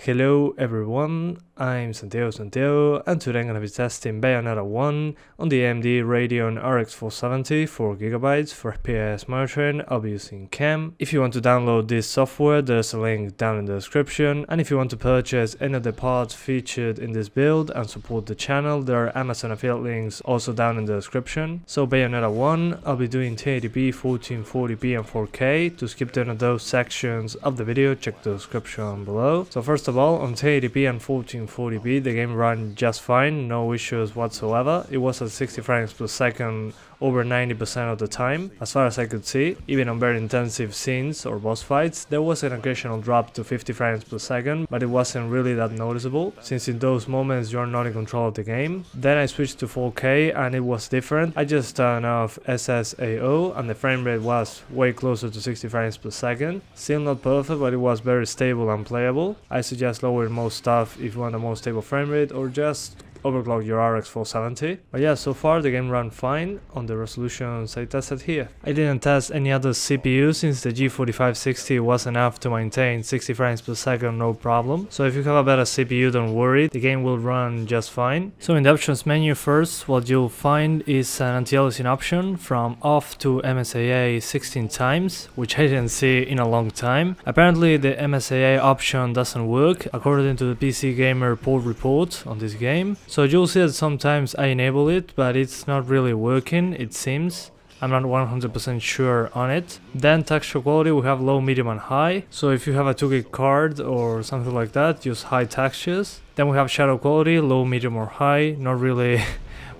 Hello everyone, I'm Santiago, and today I'm gonna be testing Bayonetta 1 on the AMD Radeon RX 470, 4GB for FPS monitoring. I'll be using CAM. If you want to download this software, there's a link down in the description, and if you want to purchase any of the parts featured in this build and support the channel, there are Amazon affiliate links also down in the description. So Bayonetta 1, I'll be doing 1080p, 1440p and 4K. To skip any of those sections of the video, check the description below. So first of all, on 1080p and 1440p, the game ran just fine, no issues whatsoever. It was at 60 frames per second over 90% of the time, as far as I could see. Even on very intensive scenes or boss fights, there was an occasional drop to 50 frames per second, but it wasn't really that noticeable, since in those moments you're not in control of the game. Then I switched to 4K and it was different. I just turned off SSAO and the frame rate was way closer to 60 frames per second. Still not perfect, but it was very stable and playable. I suggest lowering most stuff if you want a more stable frame rate, or just overclock your RX 470. But yeah, so far the game ran fine on the resolutions I tested here. I didn't test any other CPU since the G4560 was enough to maintain 60 frames per second no problem. So if you have a better CPU, don't worry, the game will run just fine. So in the options menu first, what you'll find is an anti-aliasing option from off to MSAA 16 times, which I didn't see in a long time. Apparently the MSAA option doesn't work according to the PC Gamer port report on this game. So you'll see that sometimes I enable it, but it's not really working, it seems. I'm not 100% sure on it. Then texture quality, we have low, medium and high. So if you have a 2GB card or something like that, use high textures. Then we have shadow quality, low, medium or high. Not really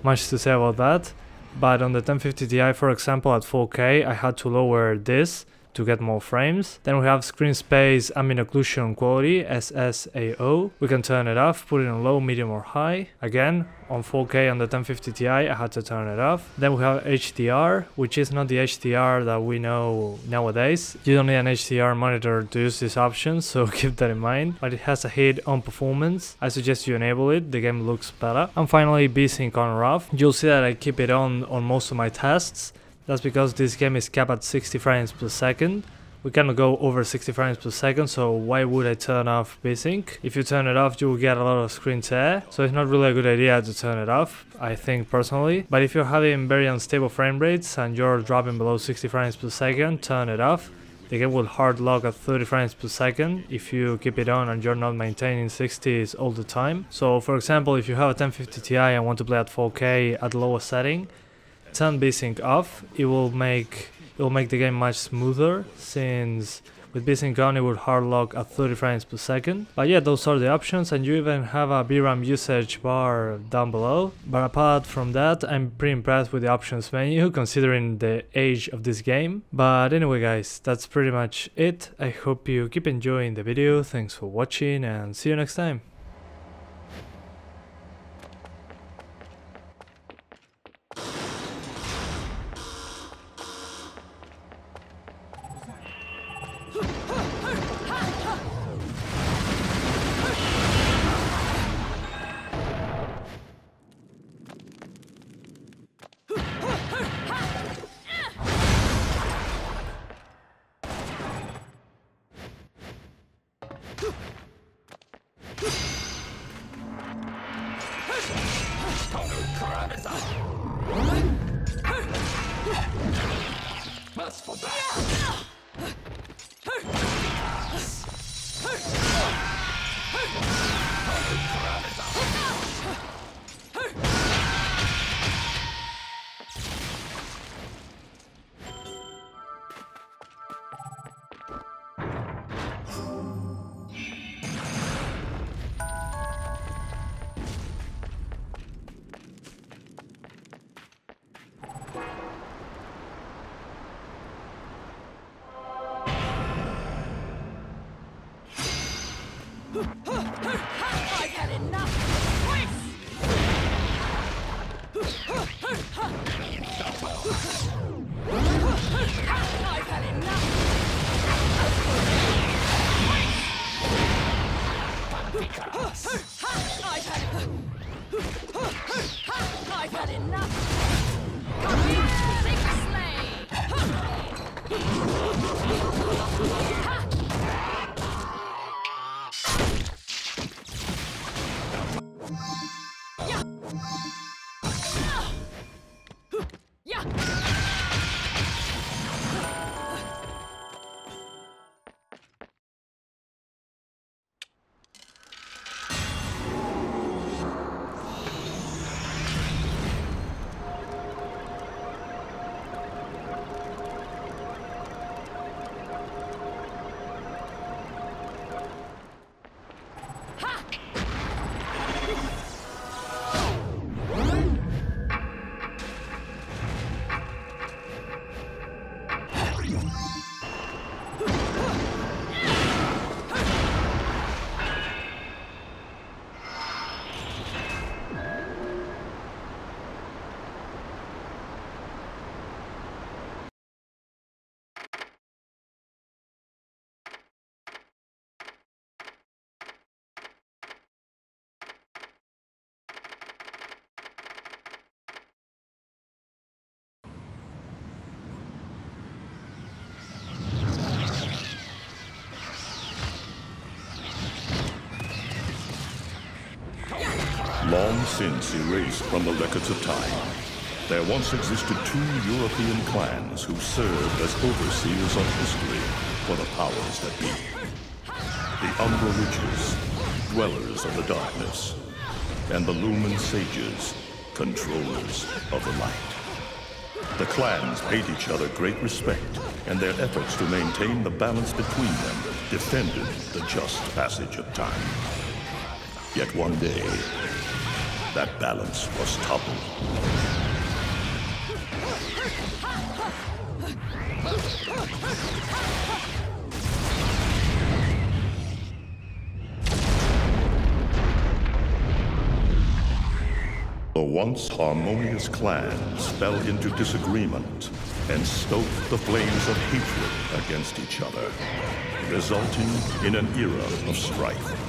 much to say about that. But on the 1050 Ti, for example, at 4K, I had to lower this to get more frames. Then we have screen space ambient occlusion quality, SSAO. We can turn it off, put it on low, medium or high. Again, on 4K on the 1050 Ti, I had to turn it off. Then we have HDR, which is not the HDR that we know nowadays. You don't need an HDR monitor to use this option, so keep that in mind. But it has a hit on performance. I suggest you enable it, the game looks better. And finally, VSync on or off. You'll see that I keep it on most of my tests. That's because this game is capped at 60 frames per second. We cannot go over 60 frames per second, so why would I turn off VSync? If you turn it off, you will get a lot of screen tear, so it's not really a good idea to turn it off, I think personally. But if you're having very unstable frame rates and you're dropping below 60 frames per second, turn it off. The game will hard lock at 30 frames per second if you keep it on and you're not maintaining 60s all the time. So for example, if you have a 1050 Ti and want to play at 4K at lower setting, turn VSync off. It will make the game much smoother, since with VSync on it would hard lock at 30 frames per second. But yeah, those are the options, and you even have a VRAM usage bar down below. But apart from that, I'm pretty impressed with the options menu considering the age of this game. But anyway guys, that's pretty much it. I hope you keep enjoying the video. Thanks for watching and see you next time. I've had enough! I've had enough! I've had enough! Come here, big slay! Long since erased from the records of time, there once existed two European clans who served as overseers of history for the powers that be. The Umbra Witches, dwellers of the darkness, and the Lumen Sages, controllers of the light. The clans paid each other great respect, and their efforts to maintain the balance between them defended the just passage of time. Yet one day, that balance was toppled. The once harmonious clans fell into disagreement and stoked the flames of hatred against each other, resulting in an era of strife.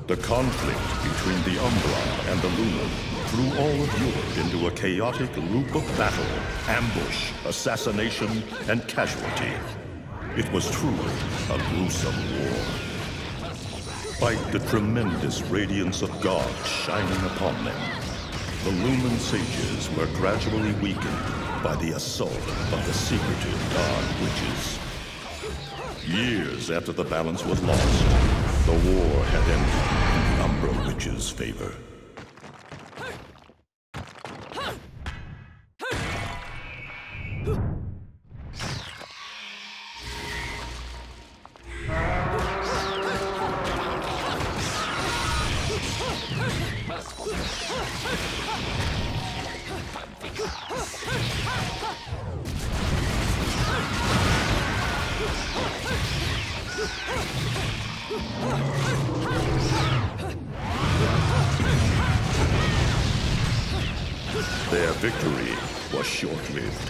The conflict between the Umbra and the Lumen threw all of Europe into a chaotic loop of battle, ambush, assassination, and casualty. It was truly a gruesome war. Despite the tremendous radiance of God shining upon them, the Lumen Sages were gradually weakened by the assault of the secretive Dark Witches. Years after the balance was lost, the war had ended in the Umbra Witches' favor. Their victory was short-lived.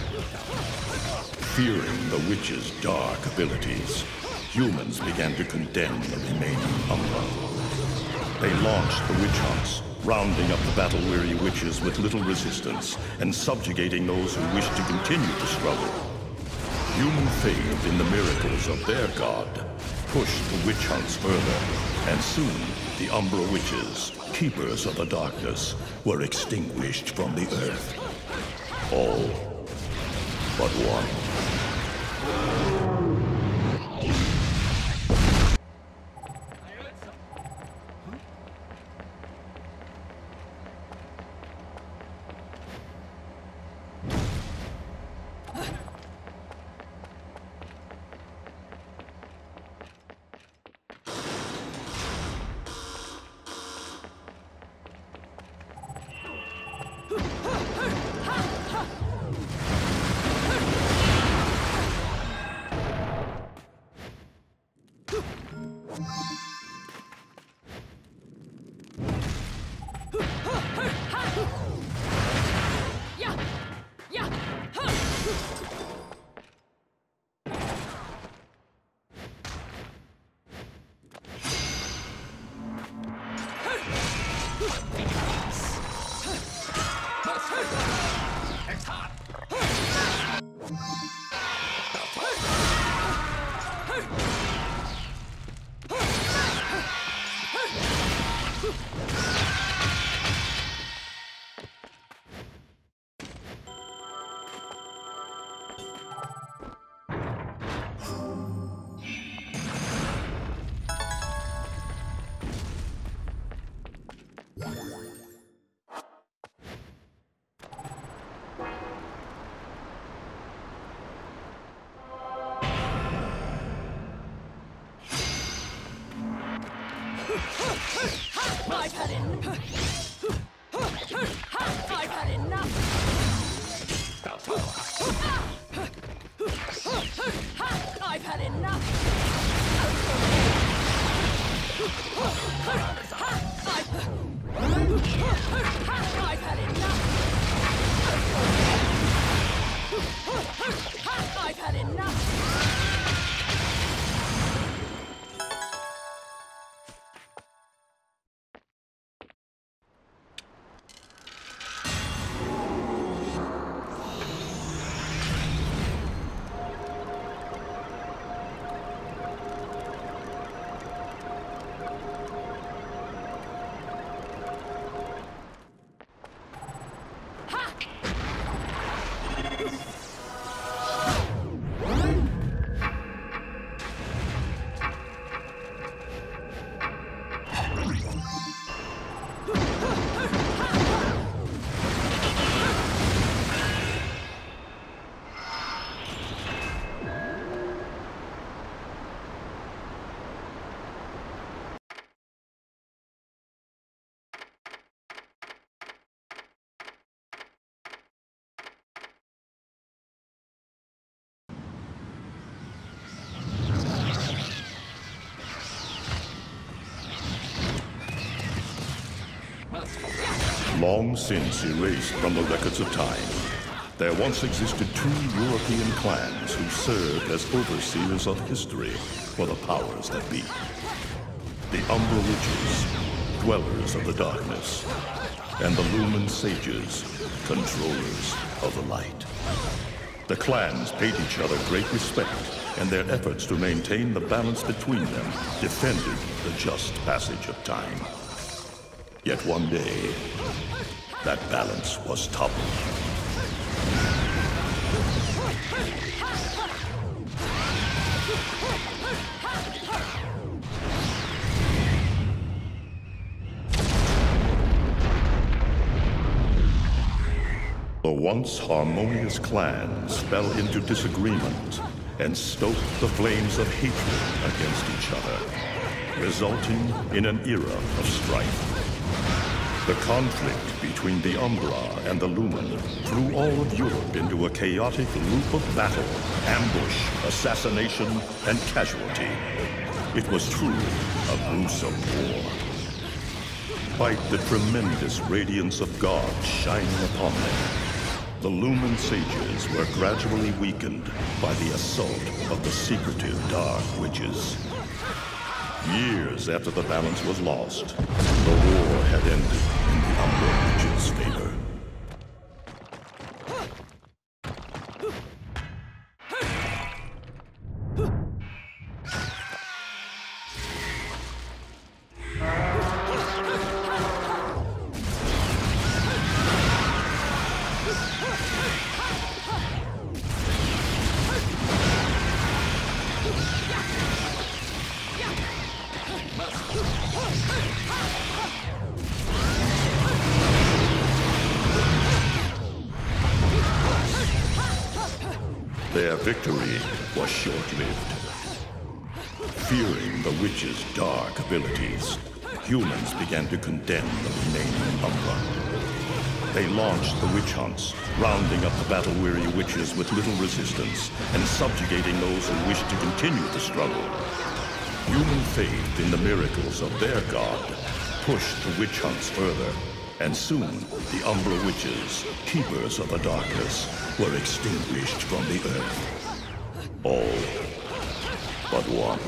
Fearing the witches' dark abilities, humans began to condemn the remaining Umbra. They launched the witch hunts, rounding up the battle-weary witches with little resistance and subjugating those who wished to continue the struggle. Human faith in the miracles of their god pushed the witch hunts further, and soon the Umbra Witches, keepers of the darkness, were extinguished from the earth. All but one. I've had enough. I've had enough. I've had enough. I've had enough. I've had enough. Long since erased from the records of time, there once existed two European clans who served as overseers of history for the powers that be. The Umbra Witches, dwellers of the darkness, and the Lumen Sages, controllers of the light. The clans paid each other great respect, and their efforts to maintain the balance between them defended the just passage of time. Yet one day, that balance was toppled. The once harmonious clans fell into disagreement and stoked the flames of hatred against each other, resulting in an era of strife. The conflict between the Umbra and the Lumen threw all of Europe into a chaotic loop of battle, ambush, assassination, and casualty. It was truly a gruesome war. Despite the tremendous radiance of God shining upon them, the Lumen Sages were gradually weakened by the assault of the secretive Dark Witches. Years after the balance was lost, the war had ended in the Umbra Witches' favor. Their victory was short-lived. Fearing the witches' dark abilities, humans began to condemn the remaining Umbra. They launched the witch hunts, rounding up the battle-weary witches with little resistance and subjugating those who wished to continue the struggle. Human faith in the miracles of their god pushed the witch hunts further, and soon the Umbra Witches, keepers of the darkness, were extinguished from the earth. All but one.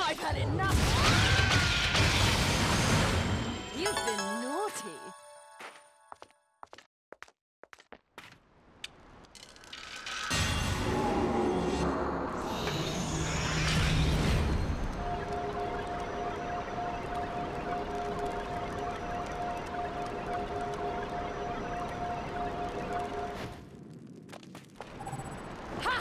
I've had enough! You've been naughty. Ha!